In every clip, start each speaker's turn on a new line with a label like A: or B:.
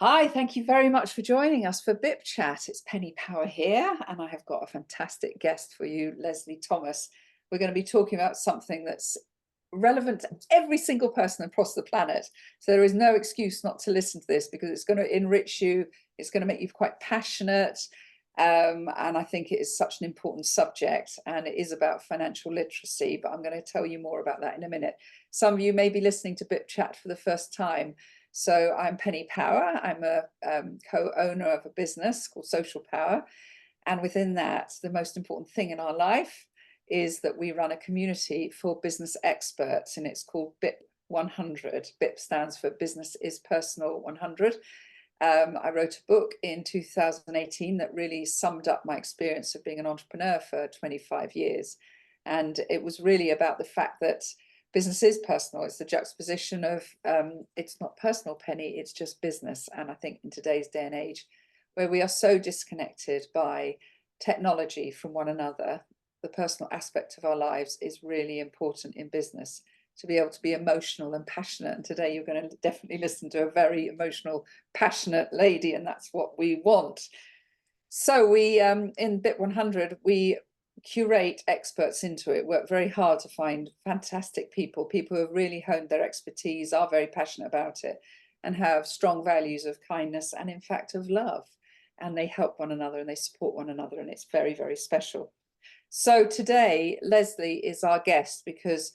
A: Hi, thank you very much for joining us for BIP Chat. It's Penny Power here, and I have got a fantastic guest for you, Lesley Thomas. We're going to be talking about something that's relevant to every single person across the planet. So there is no excuse not to listen to this because it's going to enrich you, it's going to make you quite passionate. And I think it is such an important subject, and it is about financial literacy, but I'm going to tell you more about that in a minute. Some of you may be listening to BIP Chat for the first time. So I'm Penny Power. I'm a co-owner of a business called Social Power. And within that, the most important thing in our life is that we run a community for business experts, and it's called BIP 100. BIP stands for Business is Personal 100. I wrote a book in 2018 that really summed up my experience of being an entrepreneur for 25 years. And it was really about the fact that business is personal. It's the juxtaposition of it's not personal, Penny, it's just business. And I think in today's day and age, where we are so disconnected by technology from one another, the personal aspect of our lives is really important in business, to be able to be emotional and passionate. And today you're going to definitely listen to a very emotional, passionate lady, and that's what we want. So we, in BIP 100, we curate experts into it, work very hard to find fantastic people who have really honed their expertise, are very passionate about it, and have strong values of kindness and in fact of love. And they help one another and they support one another, and it's very, very special. So today, Lesley is our guest because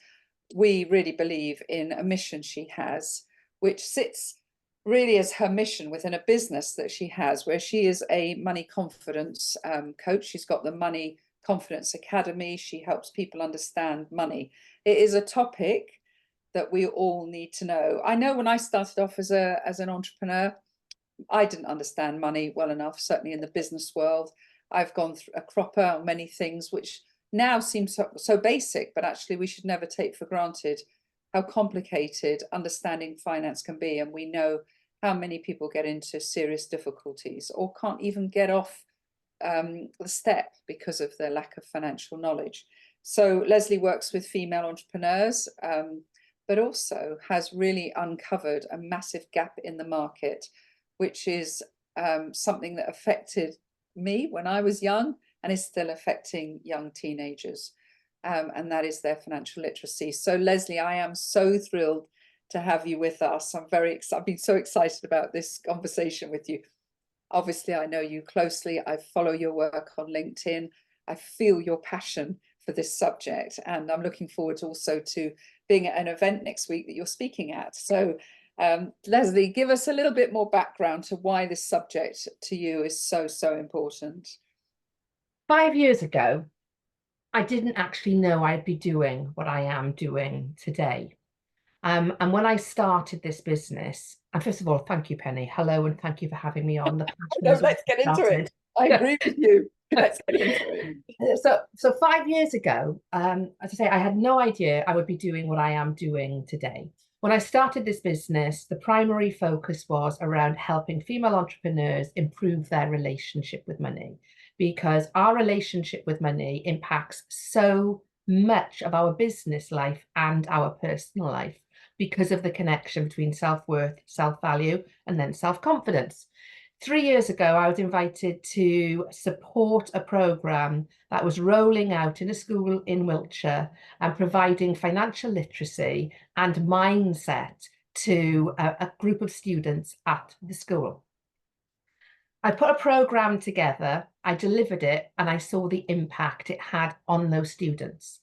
A: we really believe in a mission she has, which sits really as her mission within a business that she has, where she is a money confidence coach. She's got the Money Confidence Academy. She helps people understand money. It is a topic that we all need to know. I know when I started off as an entrepreneur, I didn't understand money well enough, certainly in the business world. I've gone through a cropper on many things which now seem so basic, but actually we should never take for granted how complicated understanding finance can be. And we know how many people get into serious difficulties or can't even get off the step because of their lack of financial knowledge. So Lesley works with female entrepreneurs, but also has really uncovered a massive gap in the market, which is something that affected me when I was young and is still affecting young teenagers. And that is their financial literacy. So Lesley, I am so thrilled to have you with us. I've been so excited about this conversation with you. Obviously, I know you closely. I follow your work on LinkedIn. I feel your passion for this subject, and I'm looking forward also to being at an event next week that you're speaking at. So Lesley, give us a little bit more background to why this subject to you is so, so important.
B: 5 years ago, I didn't actually know I'd be doing what I am doing today. And when I started this business, and first of all, thank you, Penny. Hello, and thank you for having me on. The passion
A: No,
B: has
A: let's get into it.
B: started.
A: I agree with you. Let's get into it.
B: So 5 years ago, as I say, I had no idea I would be doing what I am doing today. When I started this business, the primary focus was around helping female entrepreneurs improve their relationship with money, because our relationship with money impacts so much of our business life and our personal life because of the connection between self-worth, self-value, and then self-confidence. 3 years ago, I was invited to support a programme that was rolling out in a school in Wiltshire and providing financial literacy and mindset to a group of students at the school. I put a programme together, I delivered it, and I saw the impact it had on those students.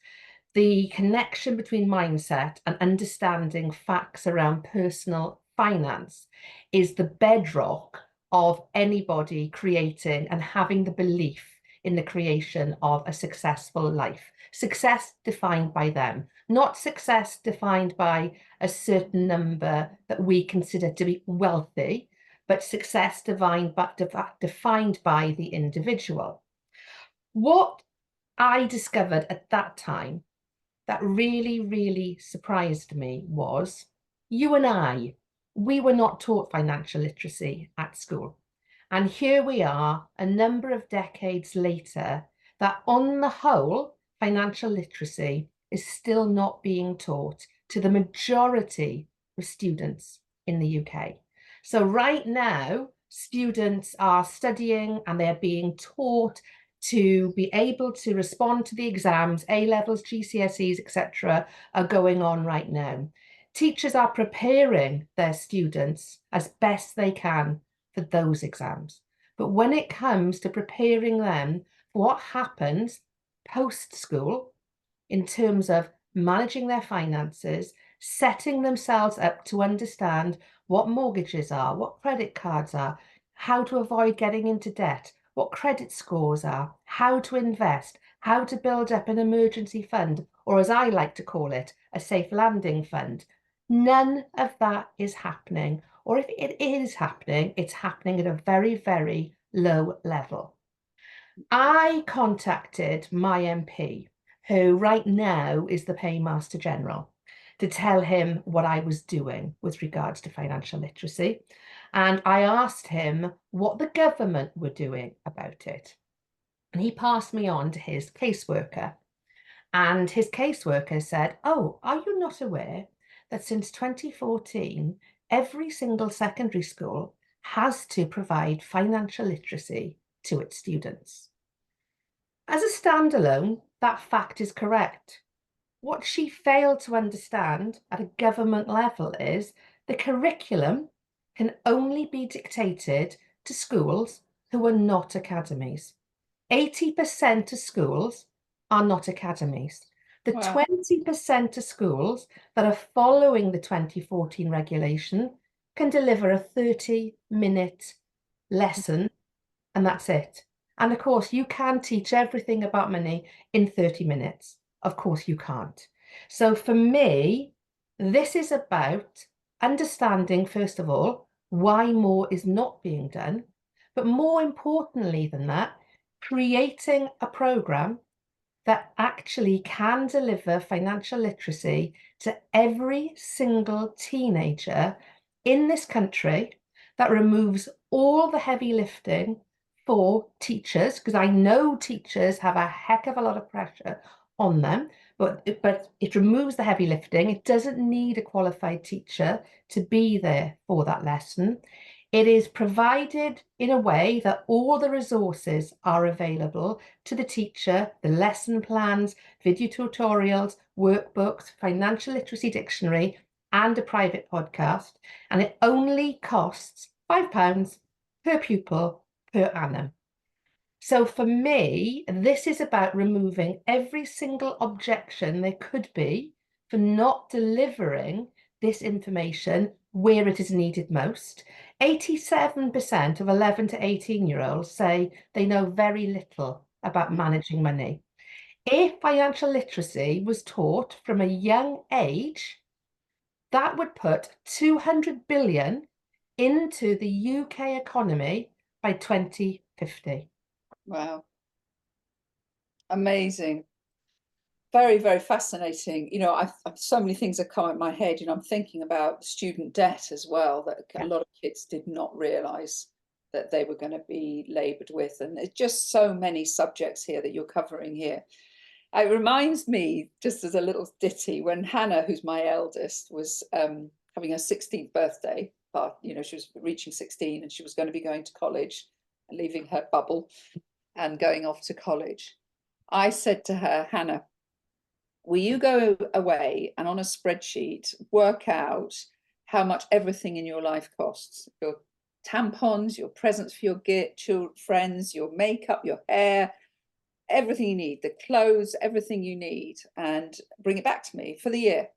B: The connection between mindset and understanding facts around personal finance is the bedrock of anybody creating and having the belief in the creation of a successful life. Success defined by them, not success defined by a certain number that we consider to be wealthy, but success defined by the individual. What I discovered at that time that really, really surprised me was you and we were not taught financial literacy at school. And here we are, a number of decades later, that on the whole, financial literacy is still not being taught to the majority of students in the UK. So right now, students are studying and they're being taught to be able to respond to the exams. A-levels, GCSEs, etc. are going on right now. Teachers are preparing their students as best they can for those exams. But when it comes to preparing them for what happens post-school in terms of managing their finances, setting themselves up to understand what mortgages are, what credit cards are, how to avoid getting into debt, what credit scores are, how to invest, how to build up an emergency fund, or as I like to call it, a safe landing fund. None of that is happening, or if it is happening, it's happening at a very, very low level. I contacted my MP, who right now is the Paymaster General, to tell him what I was doing with regards to financial literacy. And I asked him what the government were doing about it. And he passed me on to his caseworker. And his caseworker said, "Oh, are you not aware that since 2014, every single secondary school has to provide financial literacy to its students?" As a standalone, that fact is correct. What she failed to understand at a government level is the curriculum can only be dictated to schools who are not academies. 80% of schools are not academies. The
A: Wow.
B: 20% of schools that are following the 2014 regulation can deliver a 30-minute lesson, and that's it. And of course, you can teach everything about money in 30 minutes. Of course, you can't. So for me, this is about understanding, first of all, why more is not being done. But more importantly than that, creating a program that actually can deliver financial literacy to every single teenager in this country, that removes all the heavy lifting for teachers, because I know teachers have a heck of a lot of pressure on them, but it removes the heavy lifting. It doesn't need a qualified teacher to be there for that lesson. It is provided in a way that all the resources are available to the teacher, the lesson plans, video tutorials, workbooks, financial literacy dictionary, and a private podcast. And it only costs £5 per pupil per annum. So for me, this is about removing every single objection there could be for not delivering this information where it is needed most. 87% of 11 to 18-year-olds say they know very little about managing money. If financial literacy was taught from a young age, that would put 200 billion into the UK economy by 2050.
A: Wow. Amazing. Very, very fascinating. You know, I've so many things have come in my head. You know, I'm thinking about student debt as well, that a lot of kids did not realize that they were going to be labored with. And there's just so many subjects here that you're covering here. It reminds me, just as a little ditty, when Hannah, who's my eldest, was having her 16th birthday, but you know, she was reaching 16 and she was going to be going to college and leaving her bubble and going off to college. I said to her, "Hannah, will you go away and on a spreadsheet work out how much everything in your life costs? Your tampons, your presents for your friends, your makeup, your hair, everything you need, the clothes, everything you need, and bring it back to me for the year."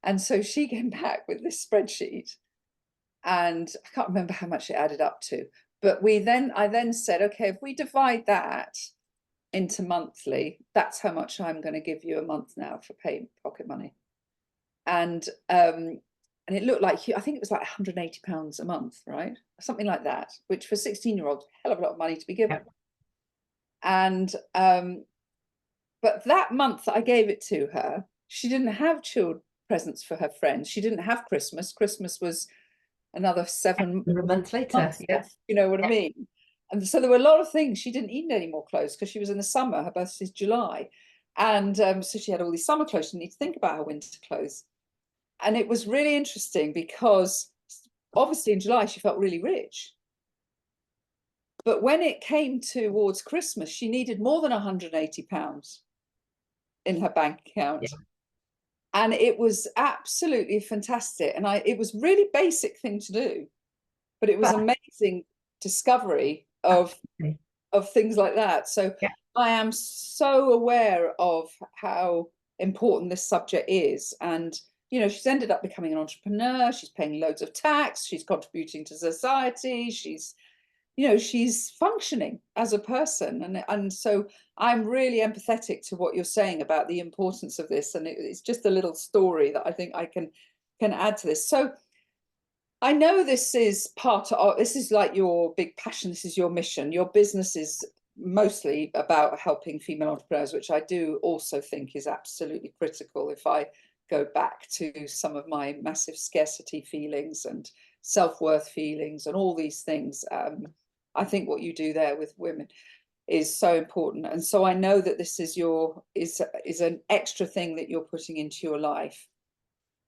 A: And so she came back with this spreadsheet, and I can't remember how much it added up to, but I then said, "Okay, if we divide that into monthly, that's how much I'm going to give you a month now for paying pocket money." And it looked like, I think it was like £180 a month, right? Something like that, which for 16-year-olds, hell of a lot of money to be given. And but that month that I gave it to her, she didn't have presents for her friends. She didn't have Christmas. Christmas was another 7
B: months later.
A: months,
B: Yes.
A: you know what I mean? And so there were a lot of things. She didn't need any more clothes because she was in the summer. Her birthday's July. And so she had all these summer clothes. She didn't need to think about her winter clothes. And it was really interesting because obviously in July, she felt really rich. But when it came towards Christmas, she needed more than £180 in her bank account.
B: Yeah.
A: And it was absolutely fantastic. And it was really basic thing to do, but it was amazing discovery of things like that. So
B: yeah.
A: I am so aware of how important this subject is. And, you know, she's ended up becoming an entrepreneur. She's paying loads of tax. She's contributing to society. She's, you know, she's functioning as a person. And so I'm really empathetic to what you're saying about the importance of this. And it's just a little story that I think I can add to this. So I know this is part of, this is like your big passion. This is your mission. Your business is mostly about helping female entrepreneurs, which I do also think is absolutely critical. If I go back to some of my massive scarcity feelings and self-worth feelings and all these things, I think what you do there with women is so important. And so I know that this is an extra thing that you're putting into your life.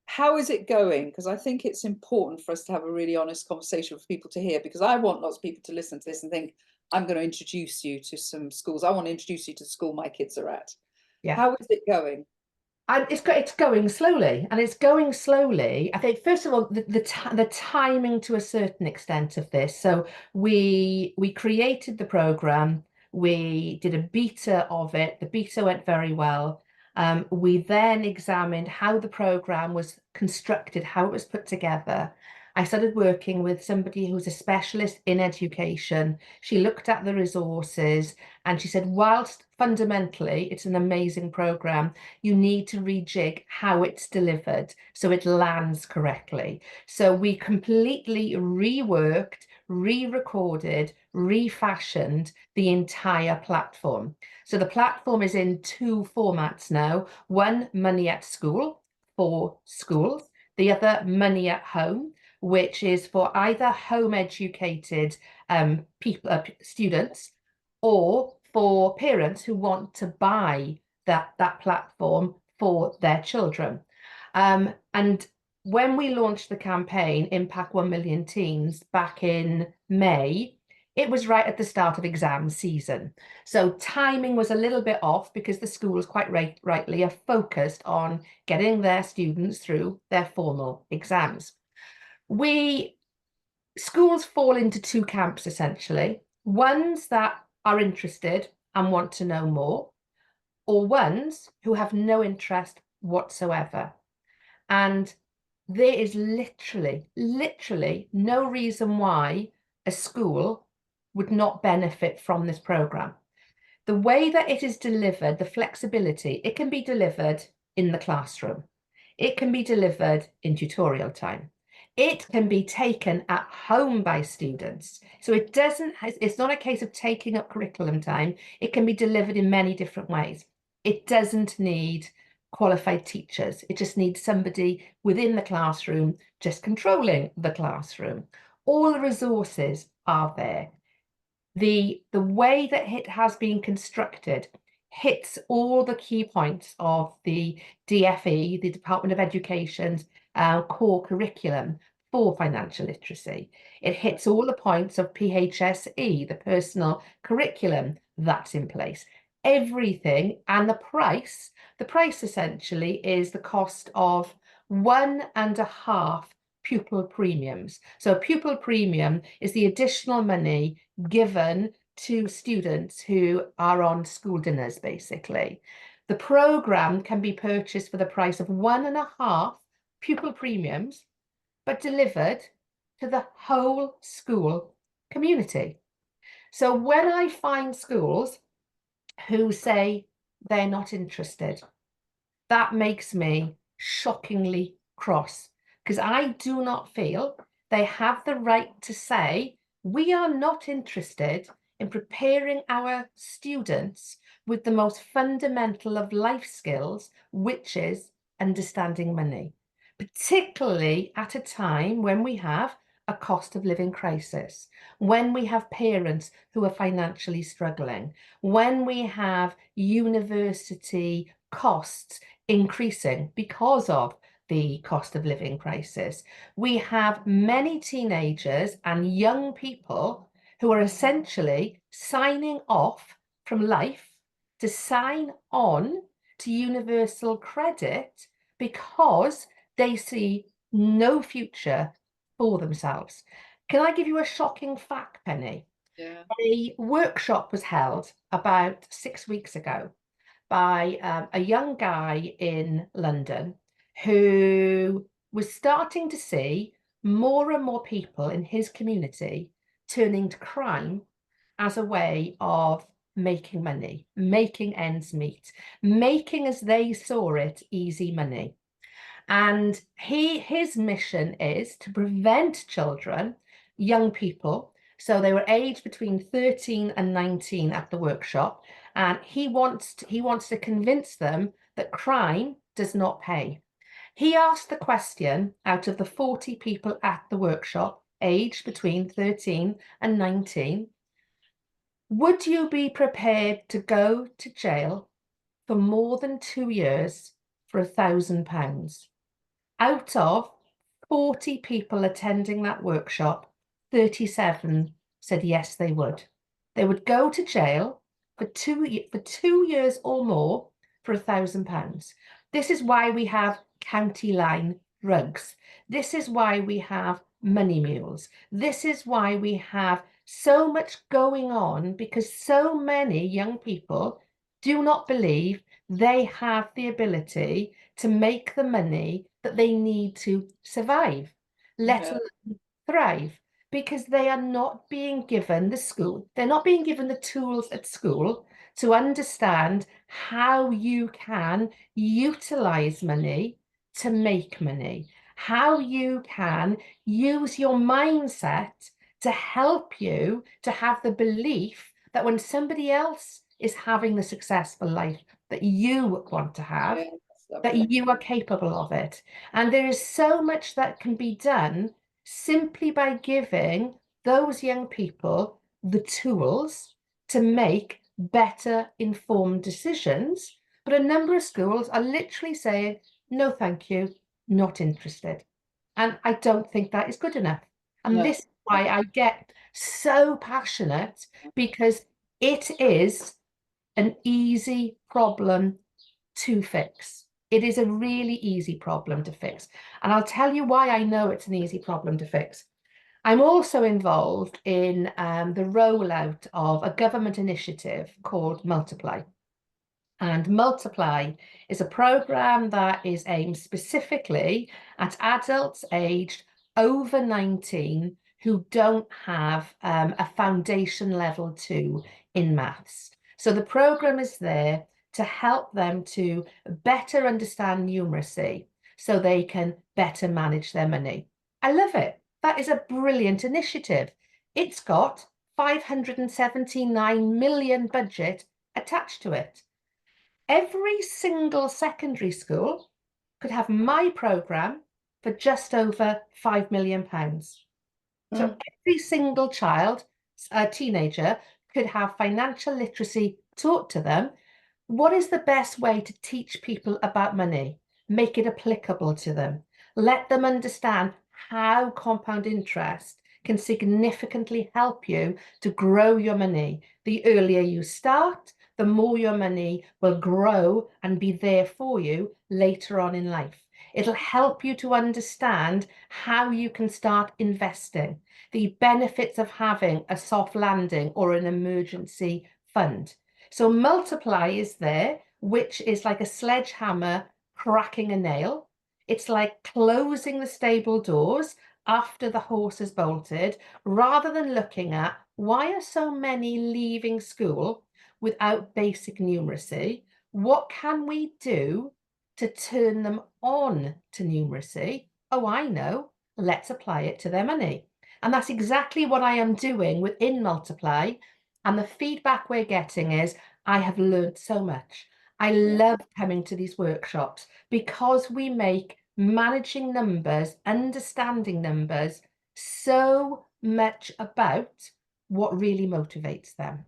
A: How is it going? Because I think it's important for us to have a really honest conversation for people to hear, because I want lots of people to listen to this and think, I'm going to introduce you to some schools. I want to introduce you to the school my kids are at.
B: Yeah.
A: How is it going?
B: And it's going slowly, and it's going slowly. I think, first of all, the timing to a certain extent of this. So we created the program, we did a beta of it. The beta went very well. We then examined how the program was constructed, how it was put together. I started working with somebody who's a specialist in education. She looked at the resources and she said, whilst fundamentally it's an amazing program, you need to rejig how it's delivered so it lands correctly. So we completely reworked, re-recorded, refashioned the entire platform. So the platform is in two formats now. One, Money at School for schools. The other, Money at Home, which is for either home educated students, or for parents who want to buy that platform for their children. And when we launched the campaign, Impact 1 Million Teens, back in May, it was right at the start of exam season. So timing was a little bit off because the schools quite rightly are focused on getting their students through their formal exams. Schools fall into two camps, essentially. Ones that are interested and want to know more, or ones who have no interest whatsoever. And there is literally no reason why a school would not benefit from this program. The way that it is delivered, the flexibility, it can be delivered in the classroom. It can be delivered in tutorial time. It can be taken at home by students. So it's not a case of taking up curriculum time. It can be delivered in many different ways. It doesn't need qualified teachers. It just needs somebody within the classroom just controlling the classroom. All the resources are there. The way that it has been constructed hits all the key points of the DFE, the Department of Education's core curriculum for financial literacy. It hits all the points of PHSE, the personal curriculum that's in place. Everything, and the price essentially is the cost of 1.5 pupil premiums. So a pupil premium is the additional money given to students who are on school dinners, basically. The program can be purchased for the price of 1.5 pupil premiums, but delivered to the whole school community. So when I find schools who say they're not interested, that makes me shockingly cross, because I do not feel they have the right to say, we are not interested in preparing our students with the most fundamental of life skills, which is understanding money, particularly at a time when we have a cost of living crisis, when we have parents who are financially struggling, when we have university costs increasing because of the cost of living crisis. We have many teenagers and young people who are essentially signing off from life to sign on to universal credit because they see no future for themselves. Can I give you a shocking fact, Penny?
A: Yeah.
B: A workshop was held about 6 weeks ago by a young guy in London who was starting to see more and more people in his community turning to crime as a way of making money, making ends meet, making, as they saw it, easy money. And his mission is to prevent children, young people, so they were aged between 13 and 19 at the workshop, and he wants to convince them that crime does not pay. He asked the question out of the 40 people at the workshop, aged between 13 and 19, would you be prepared to go to jail for more than 2 years for £1,000? Out of 40 people attending that workshop, 37 said yes, they would. They would go to jail for 2 years or more for £1,000. This is why we have county line drugs. This is why we have money mules. This is why we have so much going on, because so many young people do not believe they have the ability to make the money that they need to survive, let
A: Yeah.
B: alone thrive, because they are not being given they're not being given the tools at school to understand how you can utilize money to make money, how you can use your mindset to help you to have the belief that when somebody else is having the successful life that you want to have,
A: Yeah, that's
B: that
A: lovely.
B: you are capable of it. And there is so much that can be done simply by giving those young people the tools to make better informed decisions. But a number of schools are literally saying, no, thank you, not interested. And I don't think that is good enough. And
A: No.
B: this is why I get so passionate, because it is an easy problem to fix. It is a really easy problem to fix. And I'll tell you why I know it's an easy problem to fix. I'm also involved in the rollout of a government initiative called Multiply. And Multiply is a program that is aimed specifically at adults aged over 19 who don't have a foundation level 2 in maths. So the program is there to help them to better understand numeracy so they can better manage their money. I love it. That is a brilliant initiative. It's got 579 million budget attached to it. Every single secondary school could have my program for just over £5 million. So every single child, a teenager, could have financial literacy taught to them. What is the best way to teach people about money? Make it applicable to them. Let them understand how compound interest can significantly help you to grow your money. The earlier you start, the more your money will grow and be there for you later on in life. It'll help you to understand how you can start investing, the benefits of having a soft landing or an emergency fund. So Multiply is there, which is like a sledgehammer cracking a nail. It's like closing the stable doors after the horse has bolted, rather than looking at why are so many leaving school without basic numeracy? What can we do to turn them on to numeracy? Oh, I know. Let's apply it to their money. And that's exactly what I am doing within Multiply. And the feedback we're getting is, I have learned so much. I love coming to these workshops because we make managing numbers, understanding numbers, so much about what really motivates them.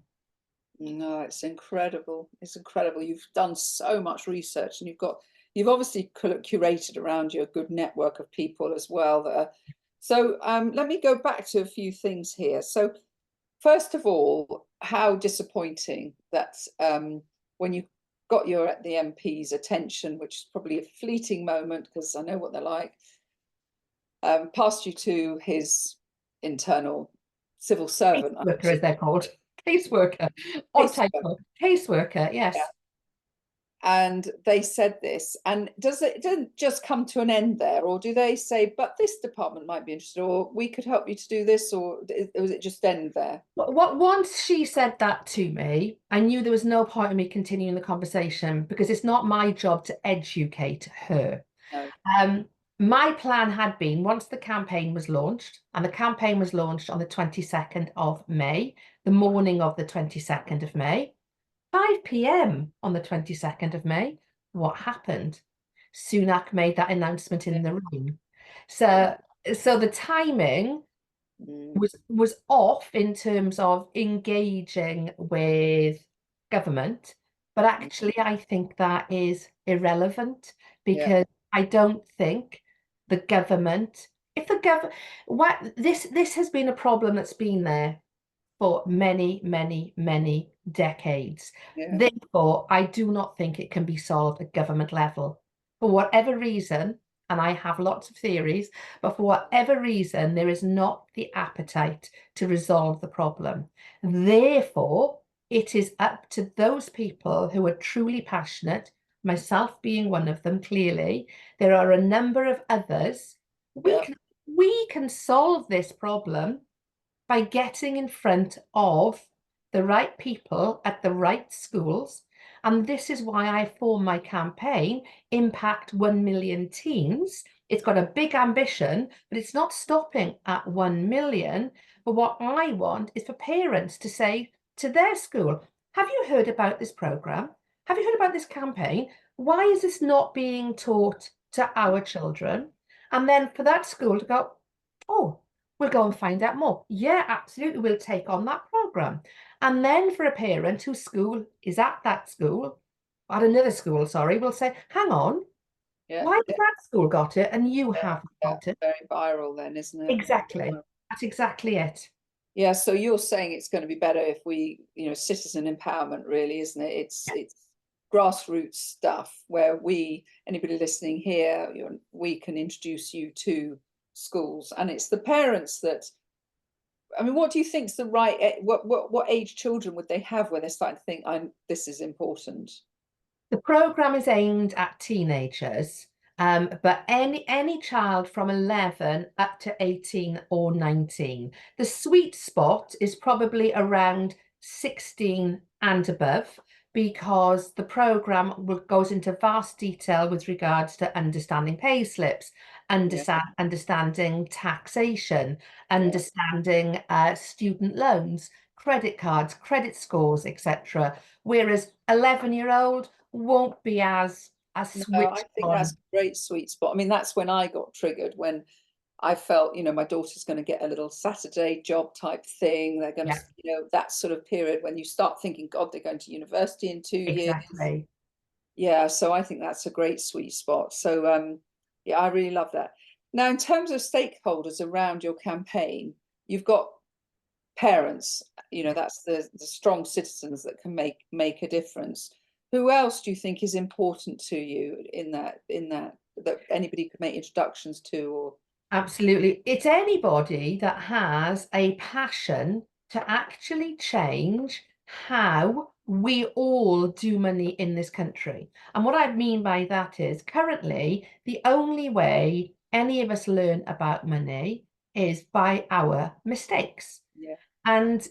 A: No, it's incredible. It's incredible. You've done so much research and you've got you've obviously curated around you a good network of people as well there. So let me go back to a few things here. So first of all, how disappointing that when you got the MP's attention, which is probably a fleeting moment because I know what they're like, passed you to his internal civil servant.
B: Caseworker, as they're called. Caseworker. On title. Caseworker, yes.
A: Yeah. And they said this, and didn't just come to an end there, or do they say, but this department might be interested, or we could help you to do this, or was it just end there?
B: Once she said that to me, I knew there was no point in me continuing the conversation because it's not my job to educate her.
A: No.
B: My plan had been, once the campaign was launched, and the campaign was launched on the 22nd of May, the morning of the 22nd of May, 5 p.m. on the 22nd of May, what happened? Sunak made that announcement in the rain. So the timing was off in terms of engaging with government, but actually I think that is irrelevant because I don't think the government, if the government, this has been a problem that's been there for many, many, many decades. Therefore, I do not think it can be solved at government level. For whatever reason, and I have lots of theories, but for whatever reason, there is not the appetite to resolve the problem. Therefore, it is up to those people who are truly passionate, myself being one of them, clearly. There are a number of others. We can solve this problem by getting in front of the right people at the right schools. And this is why I formed my campaign, Impact 1 Million Teens. It's got a big ambition, but it's not stopping at 1 million. But what I want is for parents to say to their school, have you heard about this program? Have you heard about this campaign? Why is this not being taught to our children? And then for that school to go, oh, we'll go and find out more. Yeah, absolutely, we'll take on that program. And then for a parent whose school is at that school, at another school, sorry, will say, hang on, why has that school got it and you haven't got it?
A: Very viral then, isn't it?
B: Exactly. That's exactly it.
A: Yeah, so you're saying it's going to be better if we, citizen empowerment, really, isn't it? It's grassroots stuff where anybody listening here, we can introduce you to schools, and it's the parents that, I mean, what do you think's the right, what age children would they have when they're starting to think, this is important?
B: The program is aimed at teenagers, but any child from 11 up to 18 or 19. The sweet spot is probably around 16 and above, because the program goes into vast detail with regards to understanding pay slips, understanding taxation, understanding student loans, credit cards, credit scores, etc. Whereas 11-year-old won't be as switched on.
A: I think that's a great sweet spot. I mean, that's when I got triggered, when I felt, my daughter's going to get a little Saturday job type thing. They're going to, that sort of period when you start thinking, God, they're going to university in 2 years.
B: Exactly.
A: Yeah, so I think that's a great sweet spot. So, yeah, I really love that. Now, in terms of stakeholders around your campaign, you've got parents, that's the strong citizens that can make a difference. Who else do you think is important to you in that anybody could make introductions to? Or
B: absolutely, it's anybody that has a passion to actually change how we all do money in this country. And what I mean by that is, currently the only way any of us learn about money is by our mistakes. And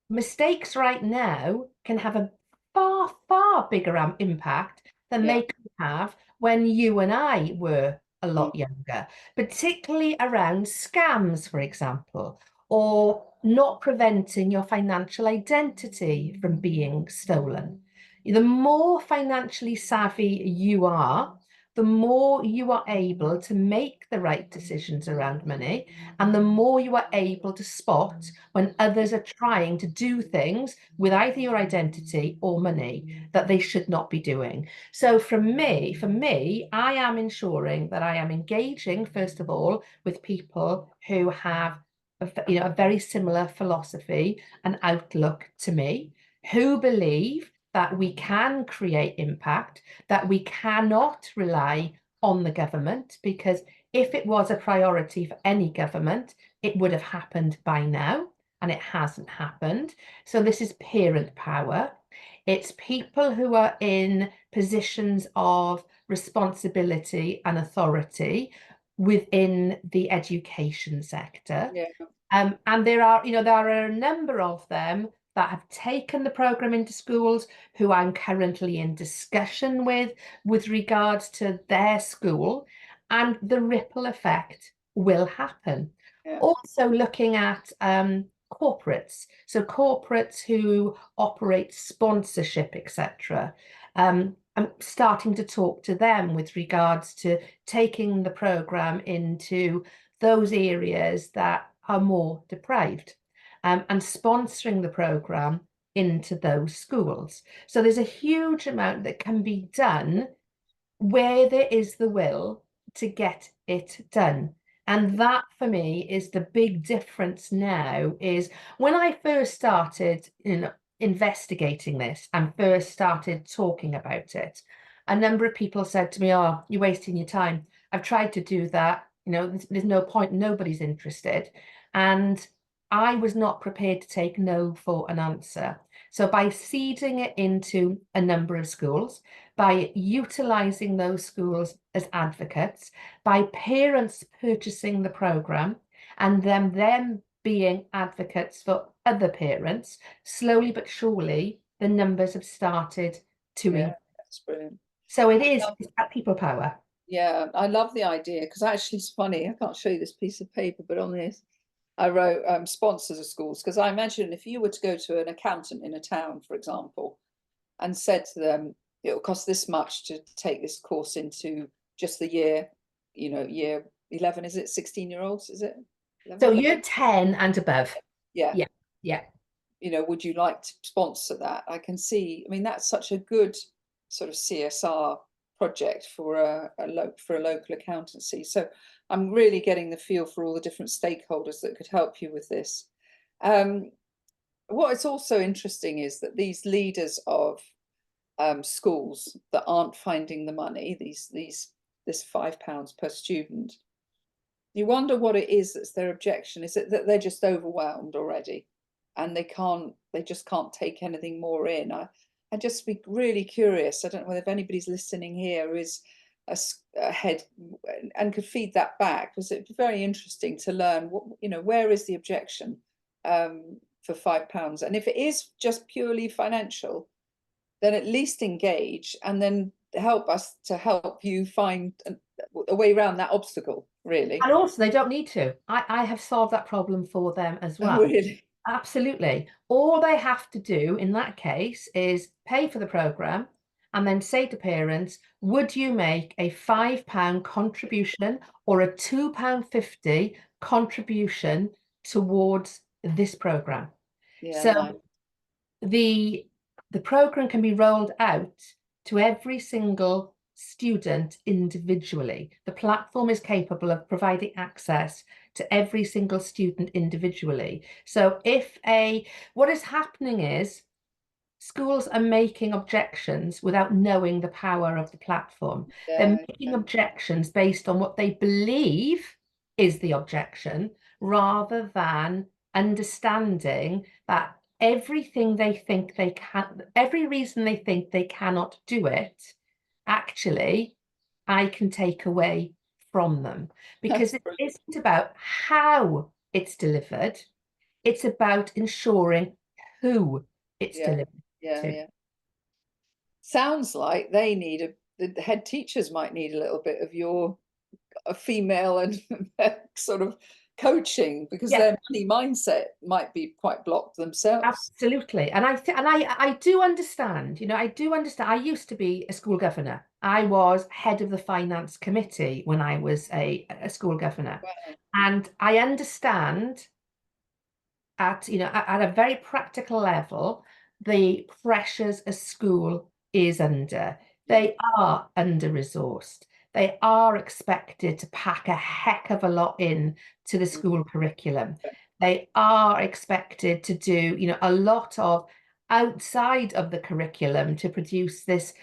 B: mistakes right now can have a far, far bigger impact than they could have when you and I were a lot younger, particularly around scams, for example, or not preventing your financial identity from being stolen. The more financially savvy you are, the more you are able to make the right decisions around money, and the more you are able to spot when others are trying to do things with either your identity or money that they should not be doing. So for me, I am ensuring that I am engaging, first of all, with people who have a very similar philosophy and outlook to me, who believe that we can create impact, that we cannot rely on the government, because if it was a priority for any government, it would have happened by now, and it hasn't happened. So this is parent power. It's people who are in positions of responsibility and authority within the education sector.
A: Yeah.
B: And there are a number of them that have taken the programme into schools who I'm currently in discussion with regards to their school, and the ripple effect will happen.
A: Yeah.
B: Also looking at corporates, so corporates who operate sponsorship, etc. I'm starting to talk to them with regards to taking the programme into those areas that are more deprived, and sponsoring the programme into those schools. So there's a huge amount that can be done where there is the will to get it done. And that for me is the big difference now. Is when I first started investigating this and first started talking about it, a number of people said to me, "Oh, you're wasting your time. I've tried to do that. There's no point, nobody's interested." And I was not prepared to take no for an answer. So by seeding it into a number of schools, by utilising those schools as advocates, by parents purchasing the programme, and then them being advocates for other parents, slowly but surely, the numbers have started to
A: Yeah,
B: increase.
A: that's brilliant.
B: So it's that people power.
A: Yeah, I love the idea, because actually it's funny. I can't show you this piece of paper, but on this, I wrote sponsors of schools, because I imagine if you were to go to an accountant in a town, for example, and said to them, it'll cost this much to take this course into just the year 11, is it 16-year-olds, is it 11?
B: So you're 10 and above.
A: Yeah.
B: Yeah, yeah.
A: Would you like to sponsor that? I can see, I mean, that's such a good sort of CSR project for a local accountancy. So I'm really getting the feel for all the different stakeholders that could help you with this. What is also interesting is that these leaders of schools that aren't finding the money, this £5 per student, you wonder what it is that's their objection. Is it that they're just overwhelmed already, and they just can't take anything more in? I'd just be really curious. I don't know whether if anybody's listening here is a head and could feed that back, because it'd be very interesting to learn where is the objection for £5, and if it is just purely financial, then at least engage, and then help us to help you find a way around that obstacle, really.
B: And also, they don't need to. I have solved that problem for them as well.
A: Really?
B: Absolutely. All they have to do in that case is pay for the programme and then say to parents, would you make a £5 contribution or a £2.50 contribution towards this programme?
A: Yeah,
B: so
A: nice.
B: the programme can be rolled out to every single student individually. The platform is capable of providing access to every single student individually. So what is happening is schools are making objections without knowing the power of the platform. They're making objections based on what they believe is the objection, rather than understanding that everything they think they can, every reason they think they cannot do it, actually, I can take away from them. Because it isn't about how it's delivered, it's about ensuring who it's delivered to.
A: Yeah. Sounds like they need the head teachers might need a little bit of your female and sort of coaching, because their money mindset might be quite blocked themselves.
B: Absolutely. And I do understand, I used to be a school governor, I was head of the finance committee when I was a school governor.
A: Wow.
B: And I understand at a very practical level, the pressures a school is under.
A: Yeah.
B: They are under-resourced. They are expected to pack a heck of a lot in to the school curriculum. They are expected to do, a lot of outside of the curriculum to produce this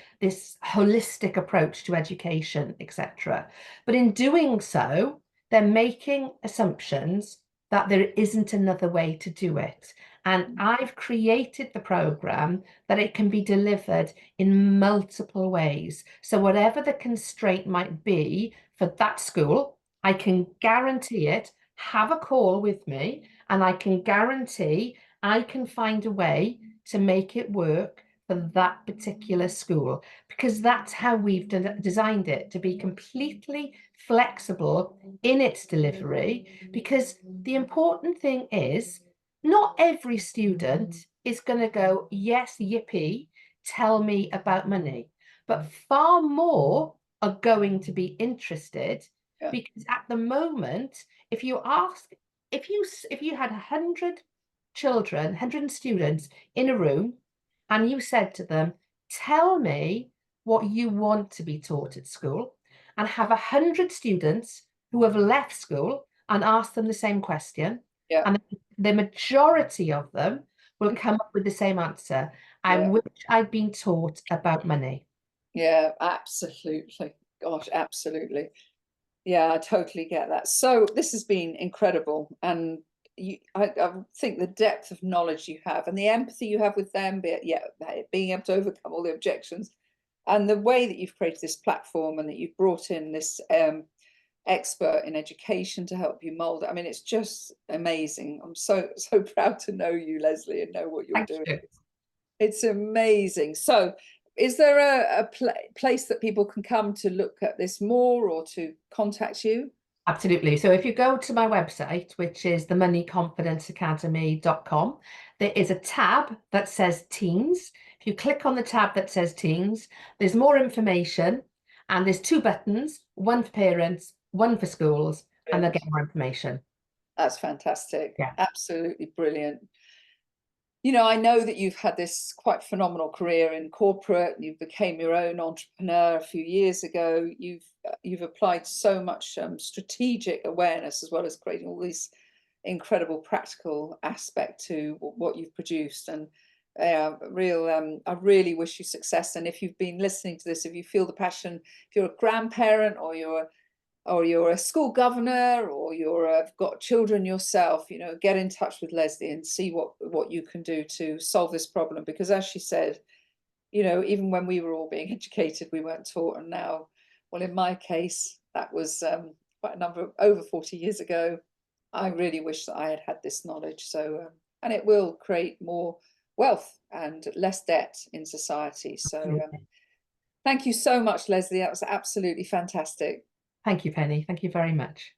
B: holistic approach to education, etc. But in doing so, they're making assumptions that there isn't another way to do it. And I've created the program that it can be delivered in multiple ways. So whatever the constraint might be for that school, I can guarantee it, have a call with me, and I can guarantee I can find a way to make it work for that particular school, because that's how we've designed it, to be completely flexible in its delivery. Because the important thing is, not every student is going to go, yes, yippee, tell me about money. But far more are going to be interested, because at the moment, if you had 100 children, 100 students in a room, and you said to them, tell me what you want to be taught at school, and have 100 students who have left school and ask them the same question,
A: Yeah.
B: and the majority of them will come up with the same answer. I wish I'd been taught about money.
A: Yeah, absolutely. Gosh, absolutely. Yeah, I totally get that. So this has been incredible. And I think the depth of knowledge you have and the empathy you have with them, being able to overcome all the objections, and the way that you've created this platform and that you've brought in this expert in education to help you mold it. I mean, it's just amazing. I'm so proud to know you, Lesley, and know what you're
B: Thank
A: doing.
B: you.
A: It's amazing. So is there a place that people can come to look at this more or to contact you?
B: Absolutely. So if you go to my website, which is themoneyconfidenceacademy.com, there is a tab that says Teens. If you click on the tab that says Teens, there's more information, and there's 2 buttons, one for parents, one for schools, and they'll get more information.
A: That's fantastic.
B: Yeah.
A: Absolutely brilliant. I know that you've had this quite phenomenal career in corporate. You became your own entrepreneur a few years ago. You've applied so much strategic awareness, as well as creating all these incredible practical aspect to what you've produced. And I really wish you success. And if you've been listening to this, if you feel the passion, if you're a grandparent or you're a school governor, or you've got children yourself, get in touch with Lesley and see what you can do to solve this problem. Because as she said, even when we were all being educated, we weren't taught. And now, well, in my case, that was quite a number, over 40 years ago. I really wish that I had had this knowledge. So, and it will create more wealth and less debt in society. So thank you so much, Lesley. That was absolutely fantastic.
B: Thank you, Penny. Thank you very much.